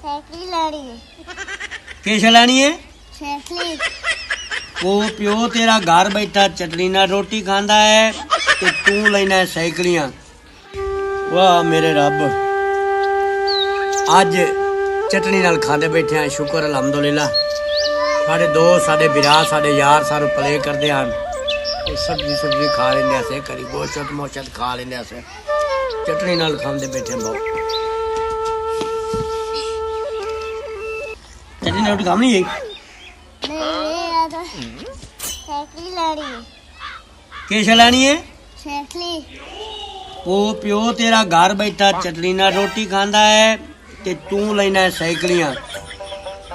Cycle लानी है। किश लैनी है? साइकिल। वो प्यो तेरा घर बैठा चटनी नाल रोटी खांदा है ते तू लेना है साइकिलियां। वाह मेरे रब, अज चटनी नाल खांदे बैठे हैं। शुक्र अलहमदुलिल्लाह। साढ़े दोस्त, साढ़े बिरा, साढ़े यार सानू प्ले करते हैं। सब्जी सुब्जी खा लेंगे अस, करी गोशत मोशत खा लेंगे अस, चटनी नाल खांदे बैठे हैं। बहुत चटनी नाल रोटी खानी है। साइकिल लानी है। किश लैनी है? साइकिल। वो प्यो तेरा घर बैठा चटनी नाल रोटी खांदा है ते तू लेना है साइकिलियां।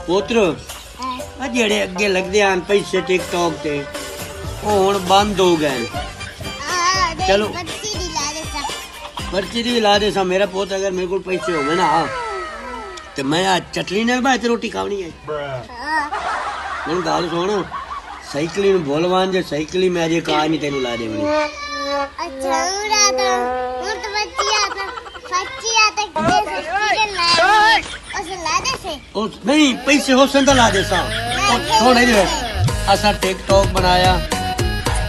पुत्र आ जेड़े अगे लगदे आन पैसे टिकटॉक ते ओ हुण बंद हो गए। चलो पर्ची दी ला दे सा मेरा पुत। अगर मेरे को पैसे होवे ना ते मैं आज चटनी नाल भाई ते रोटी खावनी है। हुण गल सुन, साइकिली नूं बोलवान जे साइकिली मैं अजे काज नहीं तेनू ला देवनी। अच्छा उड़ा तो बच्ची आता उस ला दे से उस नहीं पैसे हो संदा ला दे सा। थोड़े जे असा टिकटॉक बनाया,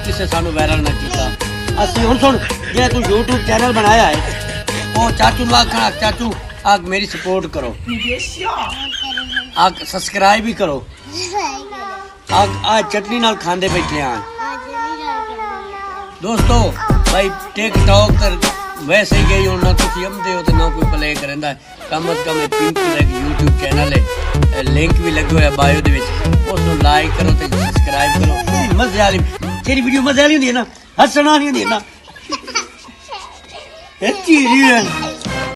किसे सानू वायरल ना कीता। असि हुण सुन, जे तू यूट्यूब चैनल बनाया है ओ चाचू ला खा, चाचू आग मेरी सपोर्ट करो, आग सब्सक्राइब भी करो। आग आज चटनी नाल खांदे बैठे हैं दोस्तों। भाई टिकटॉक कर वैसे ही गई ना तुम आमदे हो तो ना कोई प्ले करेंदा। कम अज कम पिंकी लग यूट्यूब चैनल है, लिंक भी लगे हुआ बायो दे विच, उसको लाइक करो ते सब्सक्राइब करो। मजे वाली तेरी वीडियो मजे वाली होंदी है ना, हसना नहीं होंदी है ना।